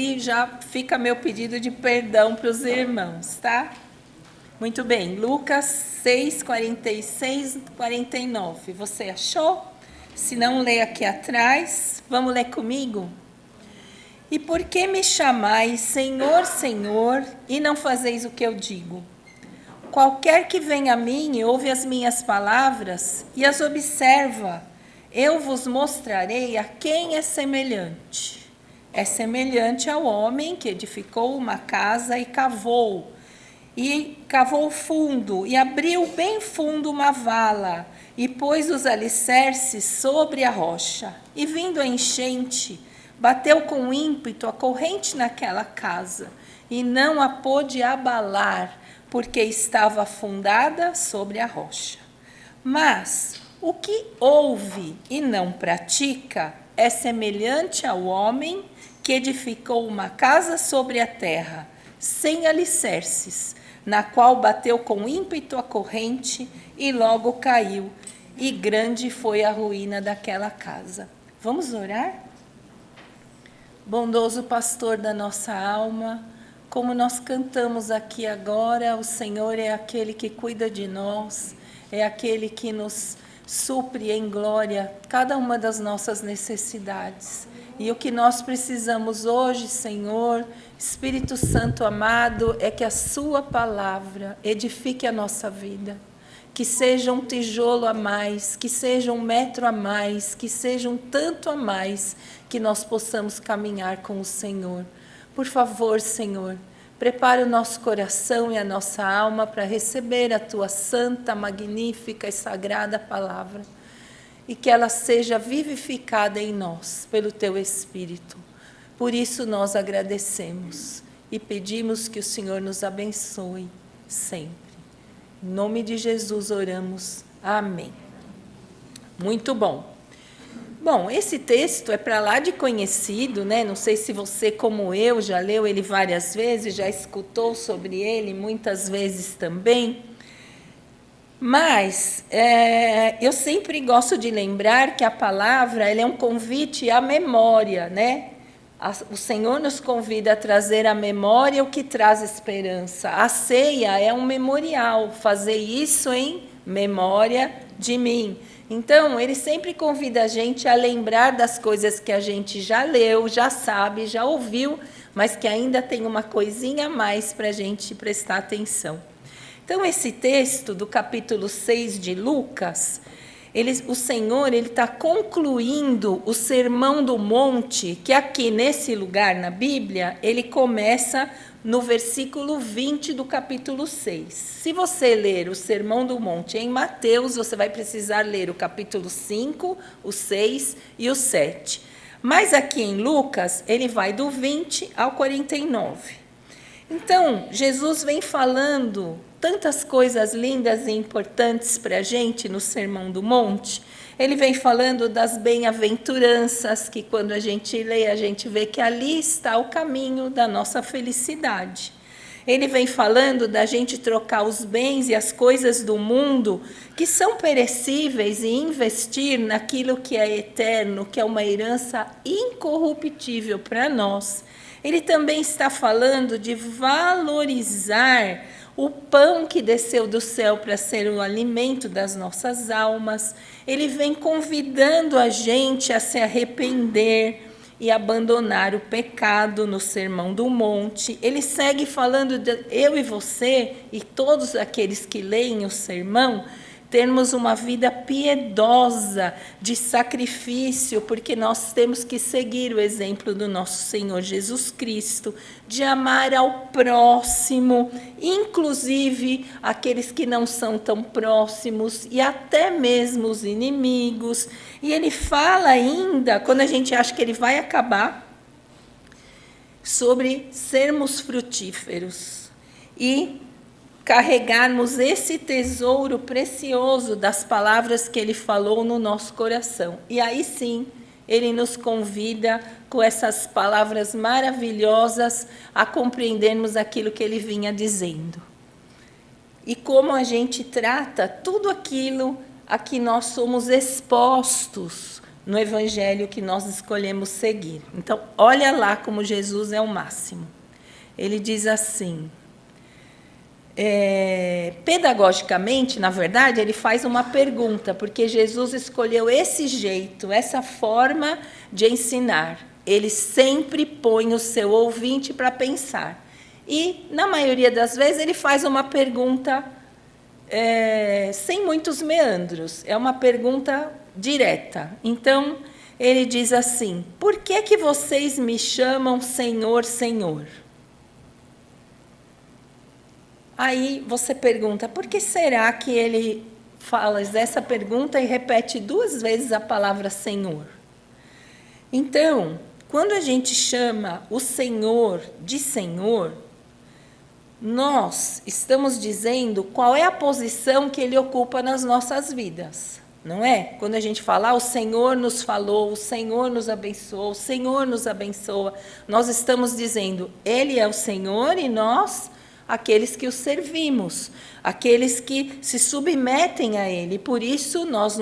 E já fica meu pedido de perdão para os irmãos, tá? Muito bem, Lucas 6, 46, 49. Você achou? Se não, lê aqui atrás. Vamos ler comigo? E por que me chamais Senhor, Senhor, e não fazeis o que eu digo? Qualquer que venha a mim e ouve as minhas palavras e as observa, eu vos mostrarei a quem é semelhante. É semelhante ao homem que edificou uma casa e cavou fundo, e abriu bem fundo uma vala, e pôs os alicerces sobre a rocha. E vindo a enchente, bateu com ímpeto a corrente naquela casa, e não a pôde abalar, porque estava fundada sobre a rocha. Mas o que ouve e não pratica é semelhante ao homem que edificou uma casa sobre a terra, sem alicerces, na qual bateu com ímpeto a corrente e logo caiu, e grande foi a ruína daquela casa. Vamos orar? Bondoso pastor da nossa alma, como nós cantamos aqui agora, o Senhor é aquele que cuida de nós, é aquele que nos supre em glória cada uma das nossas necessidades. E o que nós precisamos hoje, Senhor, Espírito Santo amado, é que a sua palavra edifique a nossa vida. Que seja um tijolo a mais, que seja 1 metro a mais, que seja um tanto a mais, que nós possamos caminhar com o Senhor. Por favor, Senhor, prepare o nosso coração e a nossa alma para receber a tua santa, magnífica e sagrada palavra. E que ela seja vivificada em nós, pelo teu Espírito. Por isso nós agradecemos e pedimos que o Senhor nos abençoe sempre. Em nome de Jesus oramos. Amém. Muito bom. Bom, esse texto é para lá de conhecido, né? Não sei se você, como eu, já leu ele várias vezes, já escutou sobre ele muitas vezes também. Mas eu sempre gosto de lembrar que a palavra ela é um convite à memória, né? O Senhor nos convida a trazer à memória o que traz esperança. A ceia é um memorial, fazer isso em memória de mim. Então, ele sempre convida a gente a lembrar das coisas que a gente já leu, já sabe, já ouviu, mas que ainda tem uma coisinha a mais para a gente prestar atenção. Então, esse texto do capítulo 6 de Lucas, o Senhor está concluindo o Sermão do Monte, que aqui nesse lugar na Bíblia, ele começa no versículo 20 do capítulo 6. Se você ler o Sermão do Monte em Mateus, você vai precisar ler o capítulo 5, o 6 e o 7. Mas aqui em Lucas, ele vai do 20 ao 49. Então, Jesus vem falando tantas coisas lindas e importantes para a gente no Sermão do Monte. Ele vem falando das bem-aventuranças, que quando a gente lê, a gente vê que ali está o caminho da nossa felicidade. Ele vem falando da gente trocar os bens e as coisas do mundo, que são perecíveis, e investir naquilo que é eterno, que é uma herança incorruptível para nós. Ele também está falando de valorizar o pão que desceu do céu para ser o alimento das nossas almas. Ele vem convidando a gente a se arrepender e abandonar o pecado no Sermão do Monte. Ele segue falando de eu e você e todos aqueles que leem o sermão, termos uma vida piedosa, de sacrifício, porque nós temos que seguir o exemplo do nosso Senhor Jesus Cristo, de amar ao próximo, inclusive aqueles que não são tão próximos, e até mesmo os inimigos. E ele fala ainda, quando a gente acha que ele vai acabar, sobre sermos frutíferos e carregarmos esse tesouro precioso das palavras que ele falou no nosso coração. E aí sim, ele nos convida, com essas palavras maravilhosas, a compreendermos aquilo que ele vinha dizendo. E como a gente trata tudo aquilo a que nós somos expostos no evangelho que nós escolhemos seguir. Então, olha lá como Jesus é o máximo. Ele diz assim, pedagogicamente, na verdade, ele faz uma pergunta, porque Jesus escolheu esse jeito, essa forma de ensinar. Ele sempre põe o seu ouvinte para pensar. E, na maioria das vezes, ele faz uma pergunta sem muitos meandros. É uma pergunta direta. Então, ele diz assim, por que vocês me chamam Senhor, Senhor? Aí você pergunta, por que será que ele fala essa pergunta e repete 2 vezes a palavra Senhor? Então, quando a gente chama o Senhor de Senhor, nós estamos dizendo qual é a posição que ele ocupa nas nossas vidas, não é? Quando a gente fala, o Senhor nos falou, o Senhor nos abençoou, o Senhor nos abençoa, nós estamos dizendo, ele é o Senhor e nós, aqueles que o servimos, aqueles que se submetem a ele. Por isso, nós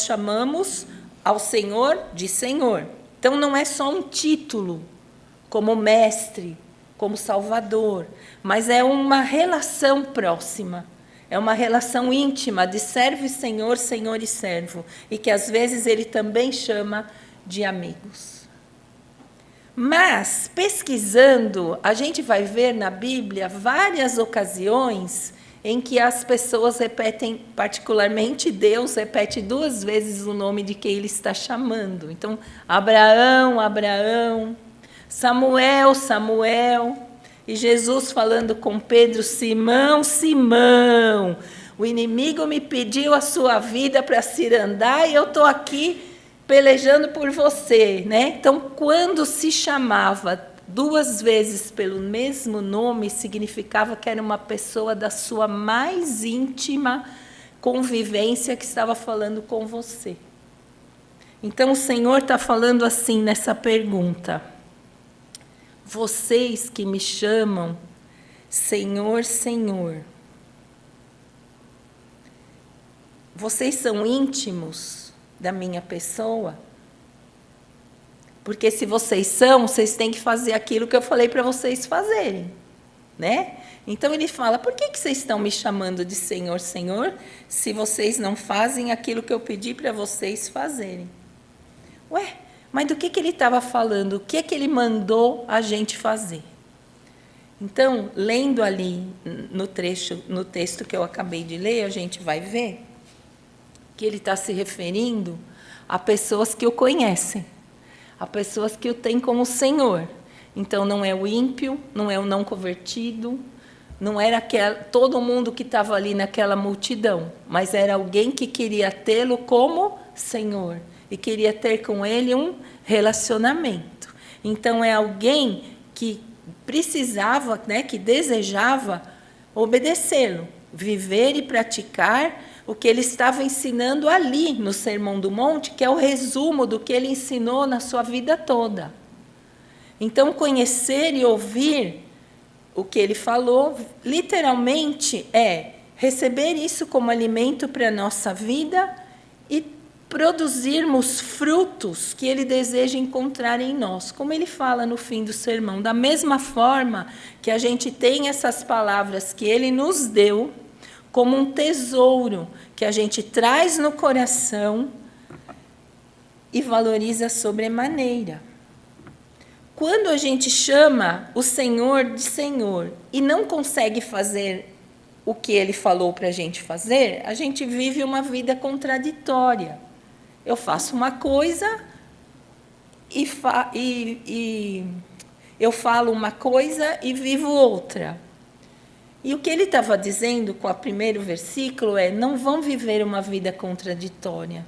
chamamos ao Senhor de Senhor. Então, não é só um título, como mestre, como salvador, mas é uma relação próxima, é uma relação íntima de servo e senhor, senhor e servo, e que às vezes ele também chama de amigos. Mas, pesquisando, a gente vai ver na Bíblia várias ocasiões em que as pessoas repetem, particularmente Deus, repete 2 vezes o nome de quem ele está chamando. Então, Abraão, Abraão, Samuel, Samuel, e Jesus falando com Pedro, Simão, Simão, o inimigo me pediu a sua vida para cirandar e eu estou aqui pelejando por você, né? Então, quando se chamava 2 vezes pelo mesmo nome, significava que era uma pessoa da sua mais íntima convivência que estava falando com você. Então, o Senhor está falando assim nessa pergunta. Vocês que me chamam Senhor, Senhor, vocês são íntimos da minha pessoa? Porque se vocês são, vocês têm que fazer aquilo que eu falei para vocês fazerem, né? Então ele fala, por que vocês estão me chamando de Senhor, Senhor, se vocês não fazem aquilo que eu pedi para vocês fazerem? Ué, mas do que ele estava falando? O que ele mandou a gente fazer? Então, lendo ali no texto que eu acabei de ler, a gente vai ver que ele está se referindo a pessoas que o conhecem, a pessoas que o têm como Senhor. Então, não é o ímpio, não é o não convertido, não era todo mundo que estava ali naquela multidão, mas era alguém que queria tê-lo como Senhor e queria ter com ele um relacionamento. Então, é alguém que precisava, né, que desejava obedecê-lo, viver e praticar o que ele estava ensinando ali no Sermão do Monte, que é o resumo do que ele ensinou na sua vida toda. Então, conhecer e ouvir o que ele falou, literalmente, é receber isso como alimento para a nossa vida e produzirmos frutos que ele deseja encontrar em nós, como ele fala no fim do sermão. Da mesma forma que a gente tem essas palavras que ele nos deu, como um tesouro que a gente traz no coração e valoriza sobremaneira. Quando a gente chama o Senhor de Senhor e não consegue fazer o que ele falou para a gente fazer, a gente vive uma vida contraditória. Eu faço uma coisa e eu falo uma coisa e vivo outra. E o que ele estava dizendo com o primeiro versículo é, não vão viver uma vida contraditória.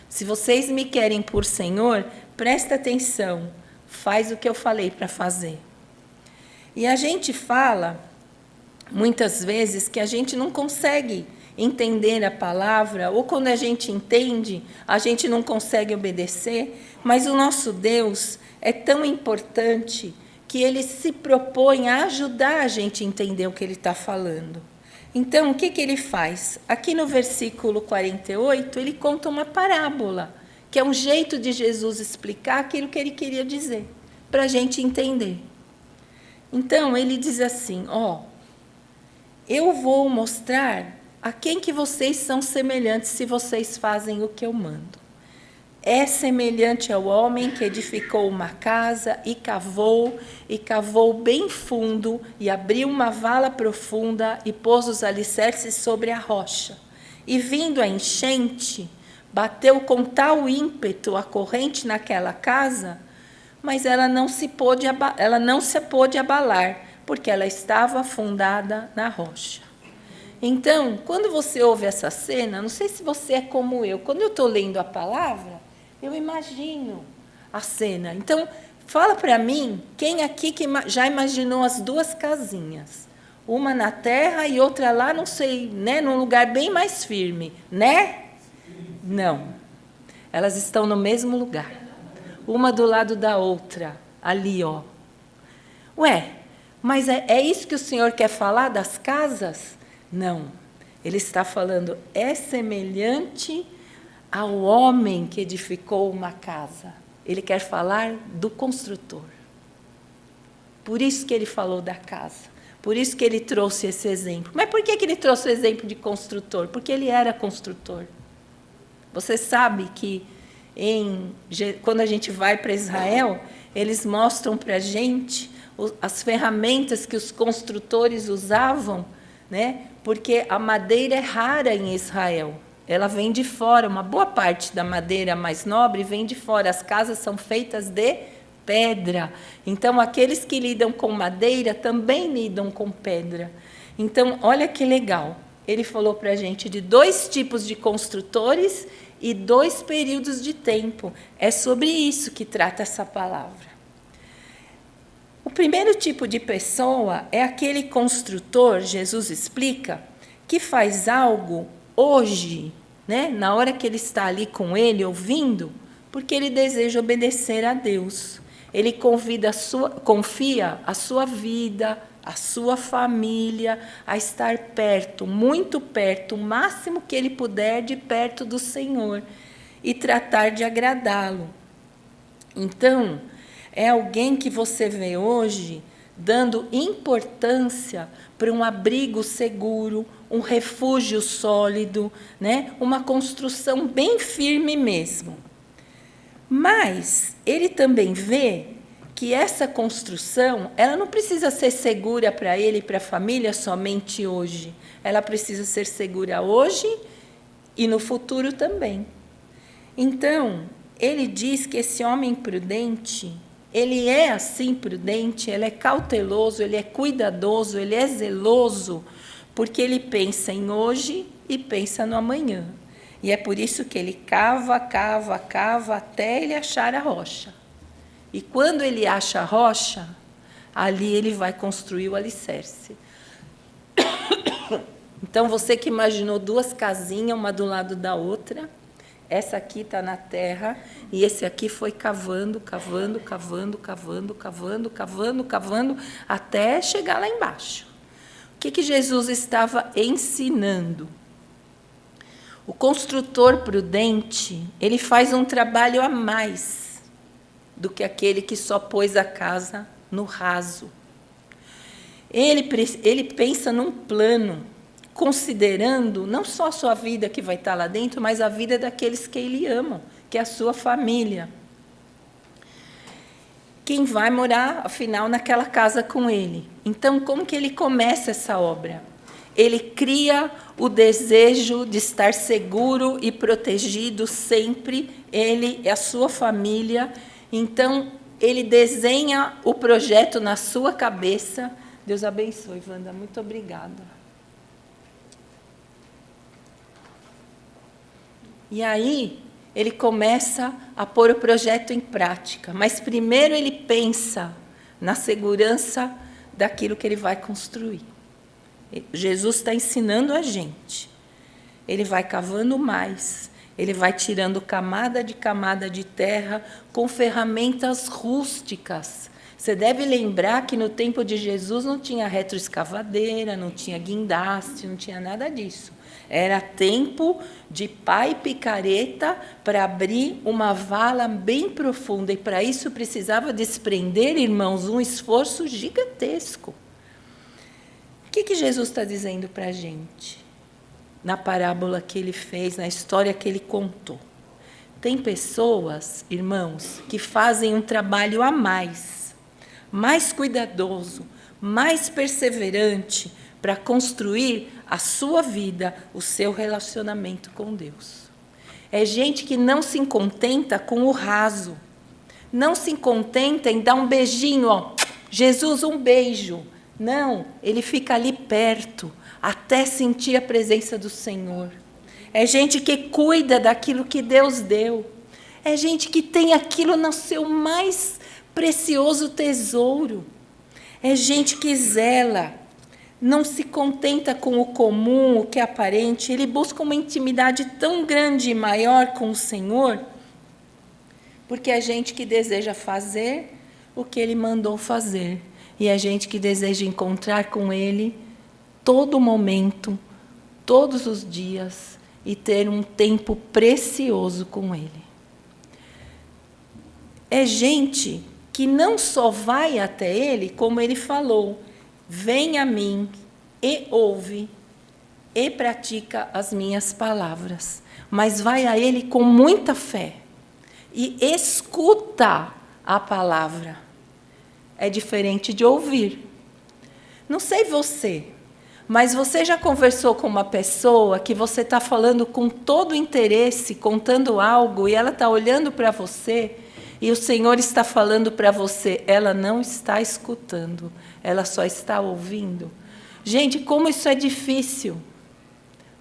Se vocês me querem por Senhor, presta atenção, faz o que eu falei para fazer. E a gente fala, muitas vezes, que a gente não consegue entender a palavra, ou quando a gente entende, a gente não consegue obedecer, mas o nosso Deus é tão importante que ele se propõe a ajudar a gente a entender o que ele está falando. Então, o que ele faz? Aqui no versículo 48, ele conta uma parábola, que é um jeito de Jesus explicar aquilo que ele queria dizer, para a gente entender. Então, ele diz assim, eu vou mostrar a quem que vocês são semelhantes se vocês fazem o que eu mando. É semelhante ao homem que edificou uma casa e cavou bem fundo, e abriu uma vala profunda e pôs os alicerces sobre a rocha. E vindo a enchente, bateu com tal ímpeto a corrente naquela casa, mas ela não se pôde abalar, porque ela estava fundada na rocha. Então, quando você ouve essa cena, não sei se você é como eu, quando eu estou lendo a palavra, eu imagino a cena. Então, fala para mim, quem aqui que já imaginou as duas casinhas? Uma na terra e outra lá, não sei, né, num lugar bem mais firme, né? Não. Elas estão no mesmo lugar. Uma do lado da outra, ali, ó. Ué, mas é isso que o Senhor quer falar das casas? Não. Ele está falando, é semelhante ao homem que edificou uma casa. Ele quer falar do construtor. Por isso que ele falou da casa. Por isso que ele trouxe esse exemplo. Mas por que ele trouxe o exemplo de construtor? Porque ele era construtor. Você sabe que quando a gente vai para Israel, eles mostram para a gente as ferramentas que os construtores usavam, né? Porque a madeira é rara em Israel. Ela vem de fora, uma boa parte da madeira mais nobre vem de fora. As casas são feitas de pedra. Então, aqueles que lidam com madeira também lidam com pedra. Então, olha que legal. Ele falou para a gente de 2 tipos de construtores e 2 períodos de tempo. É sobre isso que trata essa palavra. O primeiro tipo de pessoa é aquele construtor, Jesus explica, que faz algo hoje, né, na hora que ele está ali com ele, ouvindo, porque ele deseja obedecer a Deus. Ele confia a sua vida, a sua família, a estar perto, muito perto, o máximo que ele puder de perto do Senhor, e tratar de agradá-lo. Então, é alguém que você vê hoje dando importância para um abrigo seguro, um refúgio sólido, né? Uma construção bem firme mesmo. Mas ele também vê que essa construção, ela não precisa ser segura para ele e para a família somente hoje. Ela precisa ser segura hoje e no futuro também. Então, ele diz que esse homem prudente, ele é assim prudente, ele é cauteloso, ele é cuidadoso, ele é zeloso, porque ele pensa em hoje e pensa no amanhã. E é por isso que ele cava até ele achar a rocha. E quando ele acha a rocha, ali ele vai construir o alicerce. Então, você que imaginou 2 casinhas, uma do lado da outra, essa aqui está na terra, e esse aqui foi cavando, até chegar lá embaixo. O que Jesus estava ensinando? O construtor prudente, ele faz um trabalho a mais do que aquele que só pôs a casa no raso. Ele pensa num plano, considerando não só a sua vida que vai estar lá dentro, mas a vida daqueles que ele ama, que é a sua família. Quem vai morar, afinal, naquela casa com ele. Então, como que ele começa essa obra? Ele cria o desejo de estar seguro e protegido sempre, ele e a sua família. Então, ele desenha o projeto na sua cabeça. Deus abençoe, Wanda, muito obrigada. E aí, ele começa a pôr o projeto em prática. Mas primeiro ele pensa na segurança daquilo que ele vai construir. Jesus está ensinando a gente. Ele vai cavando mais, ele vai tirando camada de terra com ferramentas rústicas. Você deve lembrar que no tempo de Jesus não tinha retroescavadeira, não tinha guindaste, não tinha nada disso. Era tempo de pá e picareta para abrir uma vala bem profunda. E para isso precisava desprender, irmãos, um esforço gigantesco. O que Jesus está dizendo para a gente? Na parábola que ele fez, na história que ele contou. Tem pessoas, irmãos, que fazem um trabalho a mais cuidadoso, mais perseverante, para construir a sua vida, o seu relacionamento com Deus. É gente que não se contenta com o raso, não se contenta em dar um beijinho, ó, Jesus, um beijo. Não, ele fica ali perto, até sentir a presença do Senhor. É gente que cuida daquilo que Deus deu. É gente que tem aquilo no seu mais precioso tesouro. É gente que zela, não se contenta com o comum, o que é aparente. Ele busca uma intimidade tão grande e maior com o Senhor, porque é gente que deseja fazer o que Ele mandou fazer. E é gente que deseja encontrar com Ele todo momento, todos os dias, e ter um tempo precioso com Ele. É gente que não só vai até Ele, como Ele falou, vem a mim e ouve e pratica as minhas palavras, mas vai a Ele com muita fé e escuta a palavra. É diferente de ouvir. Não sei você, mas você já conversou com uma pessoa que você está falando com todo interesse, contando algo, e ela está olhando para você, e o Senhor está falando para você, ela não está escutando, ela só está ouvindo. Gente, como isso é difícil.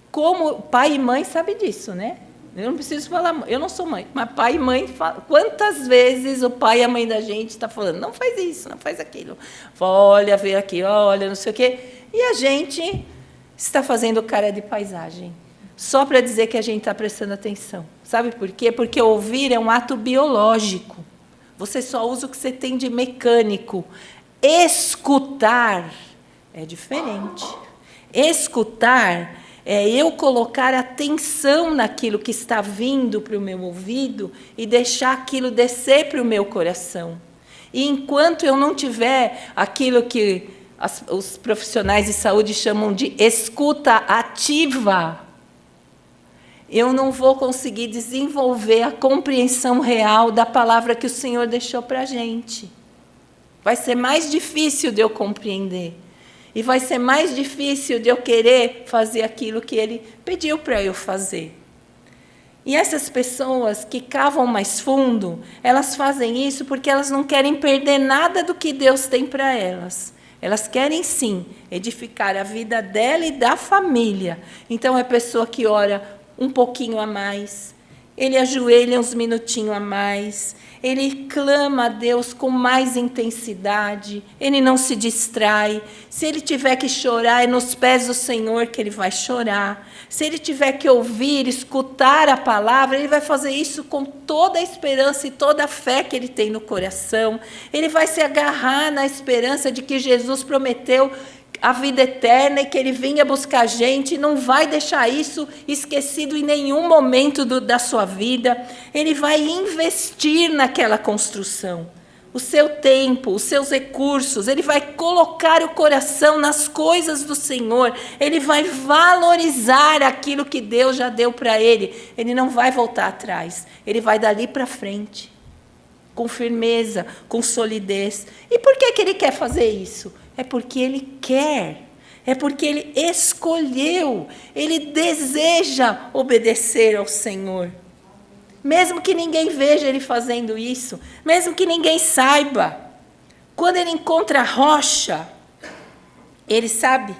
Como pai e mãe sabem disso, né? Eu não preciso falar, eu não sou mãe, mas pai e mãe falam. Quantas vezes o pai e a mãe da gente está falando, não faz isso, não faz aquilo. Olha, vê aqui, olha, não sei o quê. E a gente está fazendo cara de paisagem, só para dizer que a gente está prestando atenção. Sabe por quê? Porque ouvir é um ato biológico. Você só usa o que você tem de mecânico. Escutar é diferente. Escutar é eu colocar atenção naquilo que está vindo para o meu ouvido e deixar aquilo descer para o meu coração. E enquanto eu não tiver aquilo que os profissionais de saúde chamam de escuta ativa, eu não vou conseguir desenvolver a compreensão real da palavra que o Senhor deixou para a gente. Vai ser mais difícil de eu compreender. E vai ser mais difícil de eu querer fazer aquilo que Ele pediu para eu fazer. E essas pessoas que cavam mais fundo, elas fazem isso porque elas não querem perder nada do que Deus tem para elas. Elas querem, sim, edificar a vida dela e da família. Então, é pessoa que ora um pouquinho a mais, ele ajoelha uns minutinhos a mais, ele clama a Deus com mais intensidade, ele não se distrai. Se ele tiver que chorar, é nos pés do Senhor que ele vai chorar. Se ele tiver que ouvir, escutar a palavra, ele vai fazer isso com toda a esperança e toda a fé que ele tem no coração. Ele vai se agarrar na esperança de que Jesus prometeu a vida eterna e que Ele vinha buscar a gente, e não vai deixar isso esquecido em nenhum momento da sua vida. Ele vai investir naquela construção, o seu tempo, os seus recursos, ele vai colocar o coração nas coisas do Senhor, ele vai valorizar aquilo que Deus já deu para ele não vai voltar atrás, ele vai dali para frente, com firmeza, com solidez. E por que ele quer fazer isso? É porque ele quer, é porque ele escolheu, ele deseja obedecer ao Senhor. Mesmo que ninguém veja ele fazendo isso, mesmo que ninguém saiba, quando ele encontra a rocha, ele sabe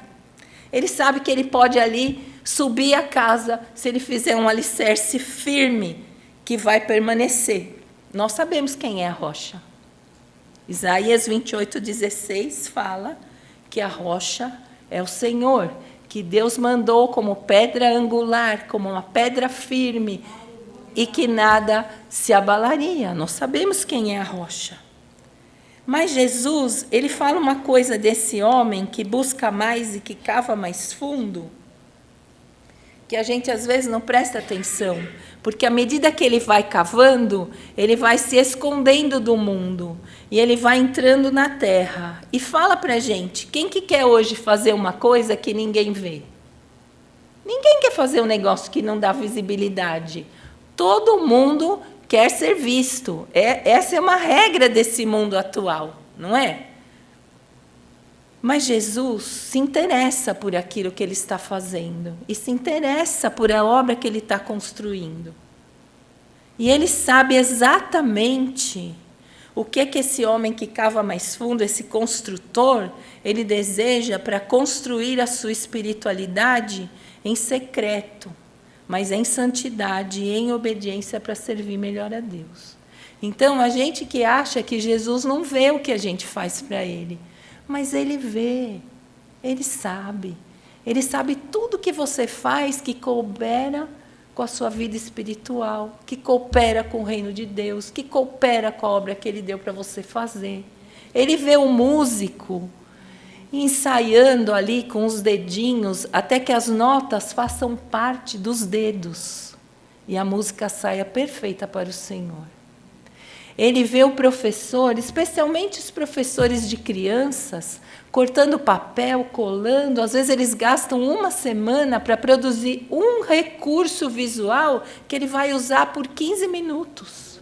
que ele pode ali subir a casa, se ele fizer um alicerce firme, que vai permanecer. Nós sabemos quem é a rocha. Isaías 28:16 fala que a rocha é o Senhor, que Deus mandou como pedra angular, como uma pedra firme, e que nada se abalaria. Nós sabemos quem é a rocha. Mas Jesus, ele fala uma coisa desse homem que busca mais e que cava mais fundo, que a gente às vezes não presta atenção, porque à medida que ele vai cavando, ele vai se escondendo do mundo, e ele vai entrando na terra. E fala para a gente, quem que quer hoje fazer uma coisa que ninguém vê? Ninguém quer fazer um negócio que não dá visibilidade. Todo mundo quer ser visto. Essa é uma regra desse mundo atual, não é? Mas Jesus se interessa por aquilo que ele está fazendo e se interessa por a obra que ele está construindo. E ele sabe exatamente o que é que esse homem que cava mais fundo, esse construtor, ele deseja para construir a sua espiritualidade em secreto, mas em santidade e em obediência para servir melhor a Deus. Então, a gente que acha que Jesus não vê o que a gente faz para ele, mas ele vê, ele sabe tudo que você faz que coopera com a sua vida espiritual, que coopera com o reino de Deus, que coopera com a obra que ele deu para você fazer. Ele vê o músico ensaiando ali com os dedinhos até que as notas façam parte dos dedos e a música saia perfeita para o Senhor. Ele vê o professor, especialmente os professores de crianças, cortando papel, colando. Às vezes eles gastam uma semana para produzir um recurso visual que ele vai usar por 15 minutos.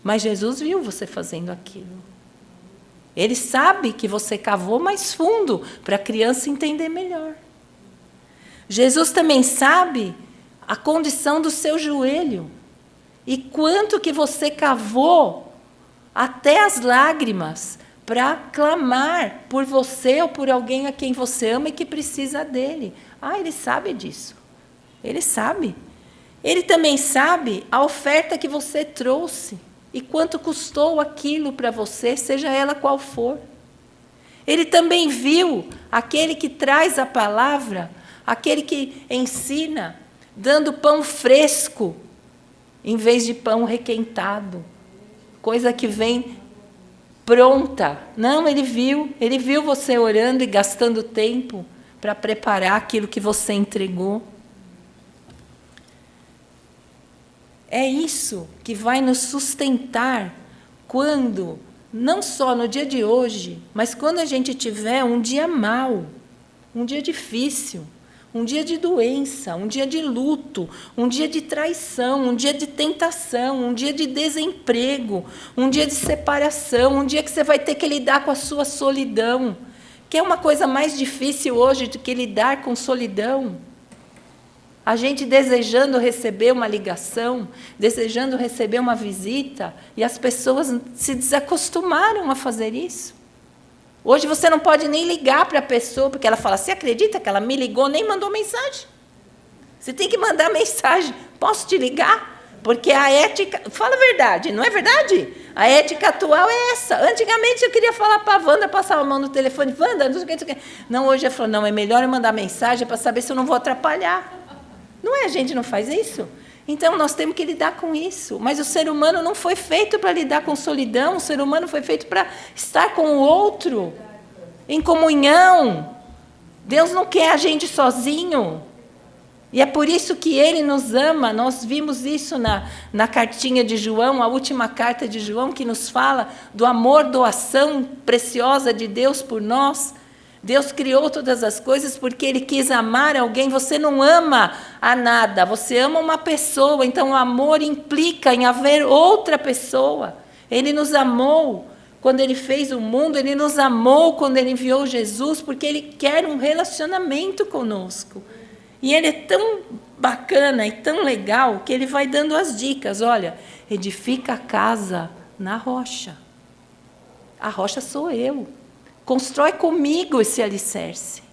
Mas Jesus viu você fazendo aquilo. Ele sabe que você cavou mais fundo para a criança entender melhor. Jesus também sabe a condição do seu joelho. E quanto que você cavou até as lágrimas para clamar por você ou por alguém a quem você ama e que precisa dele. Ele sabe disso. Ele sabe. Ele também sabe a oferta que você trouxe e quanto custou aquilo para você, seja ela qual for. Ele também viu aquele que traz a palavra, aquele que ensina, dando pão fresco, em vez de pão requentado, coisa que vem pronta. Não, ele viu você orando e gastando tempo para preparar aquilo que você entregou. É isso que vai nos sustentar quando, não só no dia de hoje, mas quando a gente tiver um dia mau, um dia difícil, um dia de doença, um dia de luto, um dia de traição, um dia de tentação, um dia de desemprego, um dia de separação, um dia que você vai ter que lidar com a sua solidão. Que é uma coisa mais difícil hoje do que lidar com solidão? A gente desejando receber uma ligação, desejando receber uma visita, e as pessoas se desacostumaram a fazer isso. Hoje você não pode nem ligar para a pessoa, porque ela fala, você acredita que ela me ligou, nem mandou mensagem? Você tem que mandar mensagem, posso te ligar? Porque a ética, fala a verdade, não é verdade? A ética atual é essa. Antigamente eu queria falar para a Wanda, passava a mão no telefone, Wanda, não sei o que. Não, hoje eu falo, não, é melhor eu mandar mensagem para saber se eu não vou atrapalhar. Não é? A gente não faz isso? Então, nós temos que lidar com isso. Mas o ser humano não foi feito para lidar com solidão, o ser humano foi feito para estar com o outro, em comunhão. Deus não quer a gente sozinho. E é por isso que Ele nos ama. Nós vimos isso na cartinha de João, a última carta de João, que nos fala do amor, doação preciosa de Deus por nós. Deus criou todas as coisas porque Ele quis amar alguém. Você não ama a nada, você ama uma pessoa. Então, o amor implica em haver outra pessoa. Ele nos amou quando Ele fez o mundo, Ele nos amou quando Ele enviou Jesus, porque Ele quer um relacionamento conosco. E Ele é tão bacana e tão legal que Ele vai dando as dicas. Olha, edifica a casa na rocha. A rocha sou eu. Constrói comigo esse alicerce.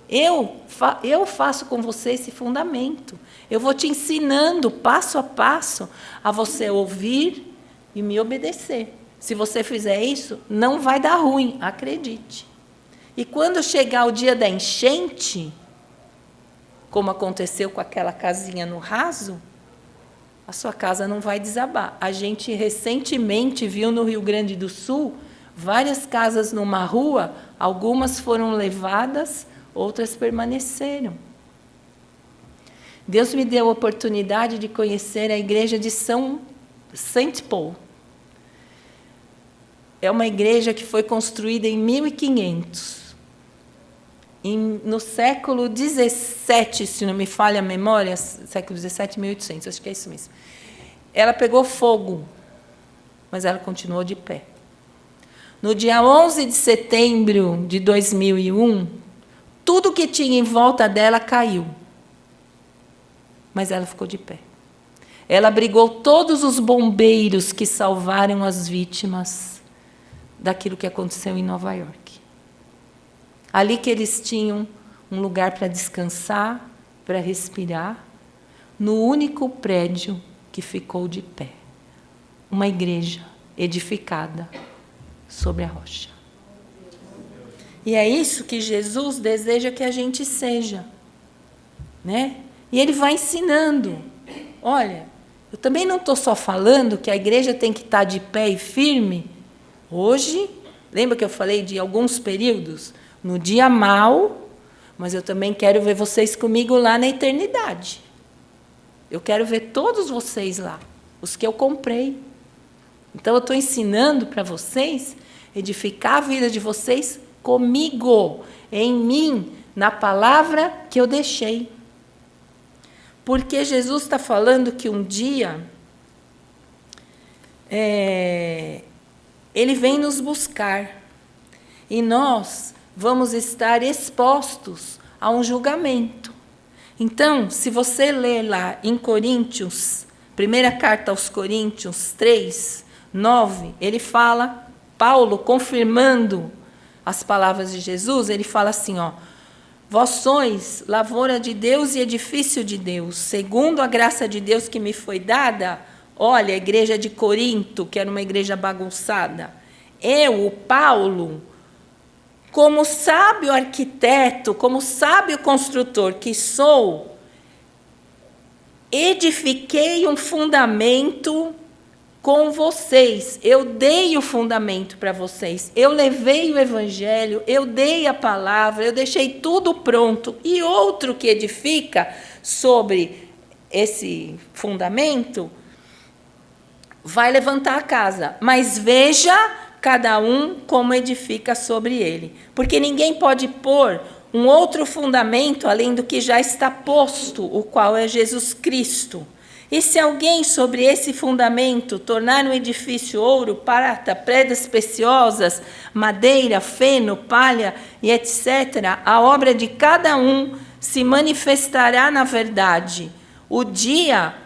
Eu faço com você esse fundamento. Eu vou te ensinando, passo a passo, a você ouvir e me obedecer. Se você fizer isso, não vai dar ruim, acredite. E quando chegar o dia da enchente, como aconteceu com aquela casinha no raso, a sua casa não vai desabar. A gente recentemente viu no Rio Grande do Sul Várias casas numa rua, algumas foram levadas, outras permaneceram. Deus me deu a oportunidade de conhecer a igreja de Saint Paul. É uma igreja que foi construída em 1500. No século 17, se não me falha a memória, século 17, 1800, acho que é isso mesmo. Ela pegou fogo, mas ela continuou de pé. No dia 11 de setembro de 2001, tudo que tinha em volta dela caiu. Mas ela ficou de pé. Ela abrigou todos os bombeiros que salvaram as vítimas daquilo que aconteceu em Nova York. Ali que eles tinham um lugar para descansar, para respirar, no único prédio que ficou de pé. Uma igreja edificada sobre a rocha. E é isso que Jesus deseja que a gente seja, né? E ele vai ensinando. Olha, eu também não estou só falando que a igreja tem que estar de pé e firme. Hoje, lembra que eu falei de alguns períodos? No dia mau, mas eu também quero ver vocês comigo lá na eternidade. Eu quero ver todos vocês lá, os que eu comprei. Então, eu estou ensinando para vocês edificar a vida de vocês comigo, em mim, na palavra que eu deixei. Porque Jesus está falando que um dia Ele vem nos buscar e nós vamos estar expostos a um julgamento. Então, se você ler lá em Coríntios, primeira carta aos Coríntios 3, 9, ele fala, Paulo confirmando as palavras de Jesus, ele fala assim, ó, vós sois lavoura de Deus e edifício de Deus, segundo a graça de Deus que me foi dada. Olha, a igreja de Corinto, que era uma igreja bagunçada. Eu, o Paulo, como sábio arquiteto, como sábio construtor que sou, edifiquei um fundamento com vocês. Eu dei o fundamento para vocês. Eu levei o evangelho, eu dei a palavra, eu deixei tudo pronto. E outro que edifica sobre esse fundamento vai levantar a casa. Mas veja cada um como edifica sobre ele. Porque ninguém pode pôr um outro fundamento além do que já está posto, o qual é Jesus Cristo. E se alguém sobre esse fundamento tornar um edifício ouro, prata, pedras preciosas, madeira, feno, palha e etc., a obra de cada um se manifestará na verdade.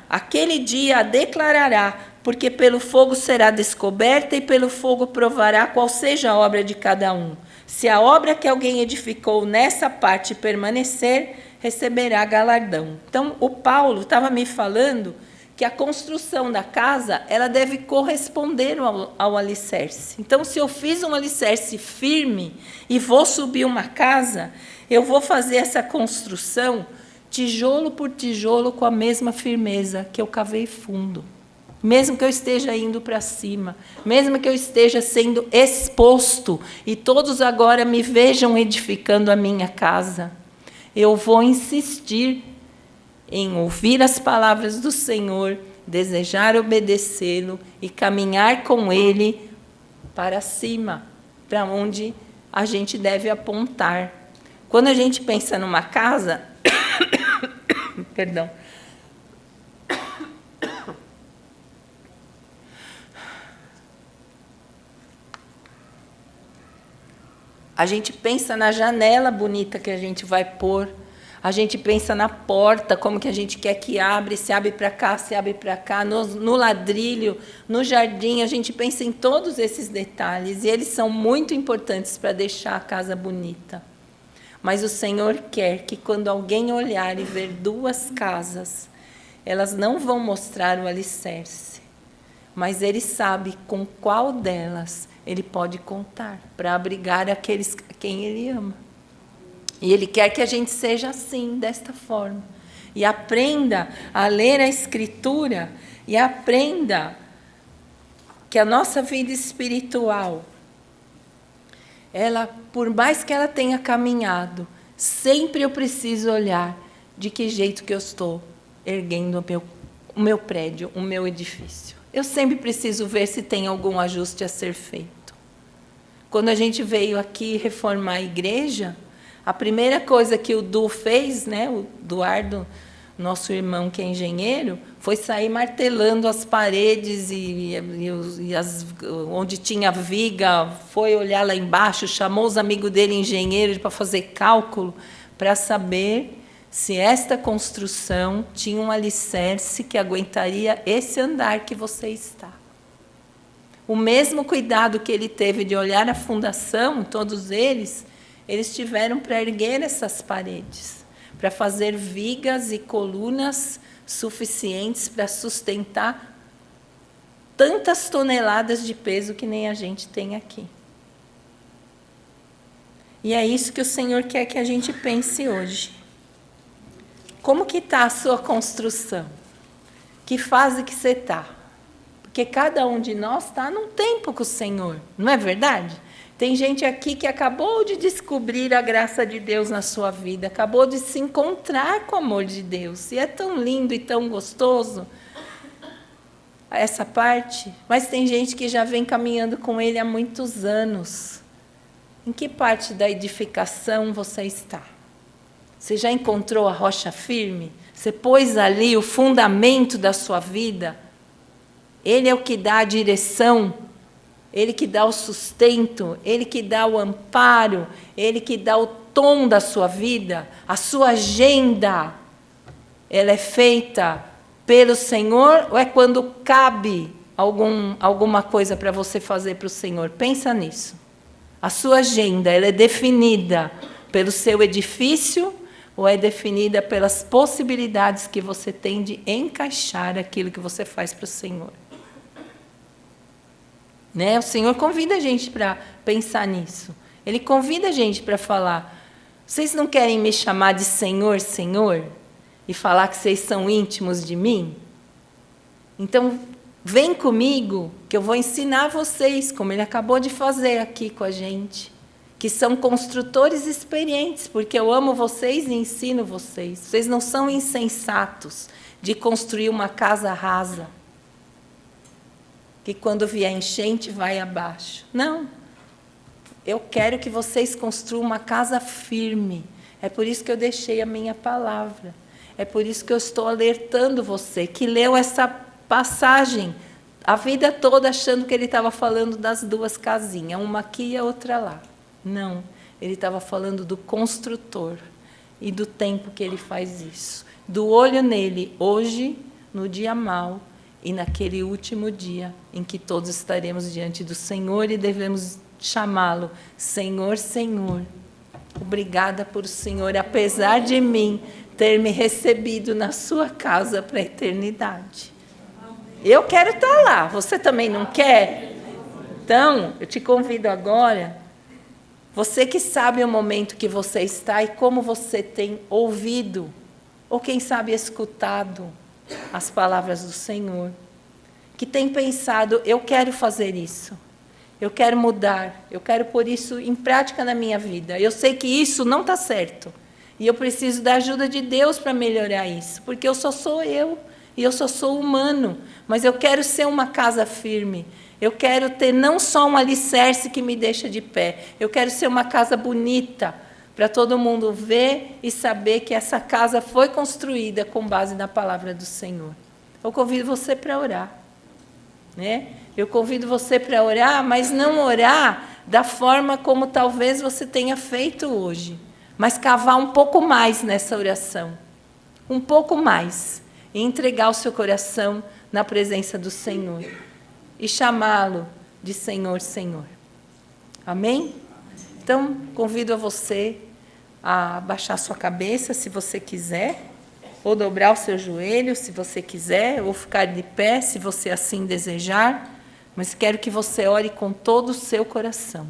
Aquele dia a declarará, porque pelo fogo será descoberta e pelo fogo provará qual seja a obra de cada um. Se a obra que alguém edificou nessa parte permanecer, receberá galardão. Então, o Paulo estava me falando que a construção da casa ela deve corresponder ao alicerce. Então, se eu fiz um alicerce firme e vou subir uma casa, eu vou fazer essa construção tijolo por tijolo com a mesma firmeza que eu cavei fundo. Mesmo que eu esteja indo para cima, mesmo que eu esteja sendo exposto e todos agora me vejam edificando a minha casa, eu vou insistir em ouvir as palavras do Senhor, desejar obedecê-lo e caminhar com Ele para cima, para onde a gente deve apontar. Quando a gente pensa numa casa, perdão, a gente pensa na janela bonita que a gente vai pôr, a gente pensa na porta, como que a gente quer que abre, se abre para cá, se abre para cá, no ladrilho, no jardim, a gente pensa em todos esses detalhes, e eles são muito importantes para deixar a casa bonita. Mas o Senhor quer que quando alguém olhar e ver duas casas, elas não vão mostrar o alicerce, mas Ele sabe com qual delas Ele pode contar para abrigar aqueles a quem Ele ama. E Ele quer que a gente seja assim, desta forma. E aprenda a ler a Escritura e aprenda que a nossa vida espiritual ela, por mais que ela tenha caminhado, sempre eu preciso olhar de que jeito que eu estou erguendo o meu prédio, o meu edifício. Eu sempre preciso ver se tem algum ajuste a ser feito. Quando a gente veio aqui reformar a igreja, a primeira coisa que o Du fez, né, o Eduardo, nosso irmão que é engenheiro, foi sair martelando as paredes onde tinha viga, foi olhar lá embaixo, chamou os amigos dele, engenheiros, para fazer cálculo, para saber se esta construção tinha um alicerce que aguentaria esse andar que você está. O mesmo cuidado que ele teve de olhar a fundação, todos eles tiveram para erguer essas paredes, para fazer vigas e colunas suficientes para sustentar tantas toneladas de peso que nem a gente tem aqui. E é isso que o Senhor quer que a gente pense hoje. Como que está a sua construção? Que fase que você está? Porque cada um de nós está num tempo com o Senhor, não é verdade? Tem gente aqui que acabou de descobrir a graça de Deus na sua vida, acabou de se encontrar com o amor de Deus. E é tão lindo e tão gostoso essa parte, mas tem gente que já vem caminhando com Ele há muitos anos. Em que parte da edificação você está? Você já encontrou a rocha firme? Você pôs ali o fundamento da sua vida? Ele é o que dá a direção, Ele que dá o sustento, Ele que dá o amparo, Ele que dá o tom da sua vida. A sua agenda, ela é feita pelo Senhor ou é quando cabe alguma coisa para você fazer para o Senhor? Pensa nisso. A sua agenda, ela é definida pelo seu edifício ou é definida pelas possibilidades que você tem de encaixar aquilo que você faz para o Senhor? Né? O Senhor convida a gente para pensar nisso. Ele convida a gente para falar: vocês não querem me chamar de Senhor, Senhor? E falar que vocês são íntimos de mim? Então, vem comigo, que eu vou ensinar vocês, como Ele acabou de fazer aqui com a gente, que são construtores experientes, porque eu amo vocês e ensino vocês. Vocês não são insensatos de construir uma casa rasa, que quando vier enchente vai abaixo. Não. Eu quero que vocês construam uma casa firme. É por isso que eu deixei a minha palavra. É por isso que eu estou alertando você, que leu essa passagem a vida toda achando que ele estava falando das duas casinhas, uma aqui e a outra lá. Não, ele estava falando do construtor e do tempo que ele faz isso. Do olho nele, hoje, no dia mau, e naquele último dia em que todos estaremos diante do Senhor e devemos chamá-lo Senhor, Senhor. Obrigada por o Senhor, apesar de mim, ter me recebido na sua casa para a eternidade. Eu quero estar lá, você também não quer? Então, eu te convido agora, você que sabe o momento que você está e como você tem ouvido, ou quem sabe escutado as palavras do Senhor, que tem pensado: eu quero fazer isso, eu quero mudar, eu quero pôr isso em prática na minha vida. Eu sei que isso não está certo, e eu preciso da ajuda de Deus para melhorar isso, porque eu só sou eu, e eu só sou humano, mas eu quero ser uma casa firme. Eu quero ter não só um alicerce que me deixa de pé, eu quero ser uma casa bonita, para todo mundo ver e saber que essa casa foi construída com base na palavra do Senhor. Eu convido você para orar, né? Eu convido você para orar, mas não orar da forma como talvez você tenha feito hoje, mas cavar um pouco mais nessa oração, um pouco mais, e entregar o seu coração na presença do Senhor e chamá-lo de Senhor, Senhor. Amém? Então, convido a você a baixar sua cabeça, se você quiser, ou dobrar o seu joelho, se você quiser, ou ficar de pé, se você assim desejar, mas quero que você ore com todo o seu coração.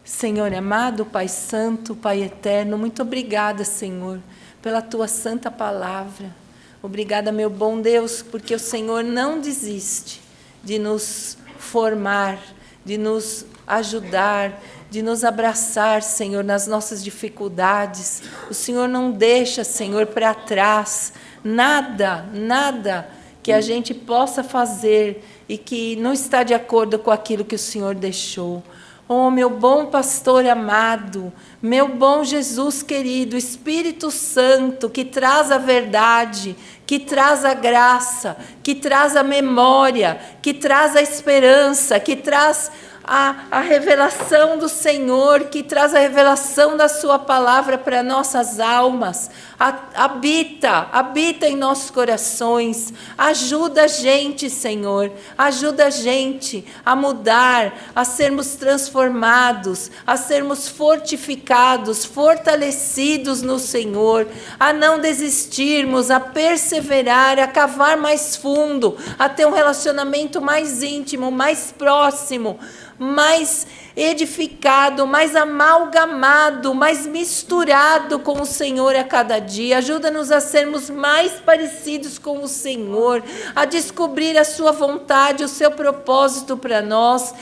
Senhor amado, Pai Santo, Pai Eterno, muito obrigada, Senhor, pela Tua santa palavra. Obrigada, meu bom Deus, porque o Senhor não desiste de nos formar, de nos ajudar, de nos abraçar, Senhor, nas nossas dificuldades. O Senhor não deixa, Senhor, para trás nada que a gente possa fazer e que não está de acordo com aquilo que o Senhor deixou. Oh, meu bom pastor amado, meu bom Jesus querido, Espírito Santo, que traz a verdade, que traz a graça, que traz a memória, que traz a esperança, que traz a revelação do Senhor, que traz a revelação da sua palavra para nossas almas. Habita em nossos corações. Ajuda a gente, Senhor. Ajuda a gente a mudar, a sermos transformados, a sermos fortificados, fortalecidos no Senhor, a não desistirmos, a perseverar, a cavar mais fundo, a ter um relacionamento mais íntimo, mais próximo, mais edificado, mais amalgamado, mais misturado com o Senhor a cada dia. Ajuda-nos a sermos mais parecidos com o Senhor, a descobrir a sua vontade, o seu propósito para nós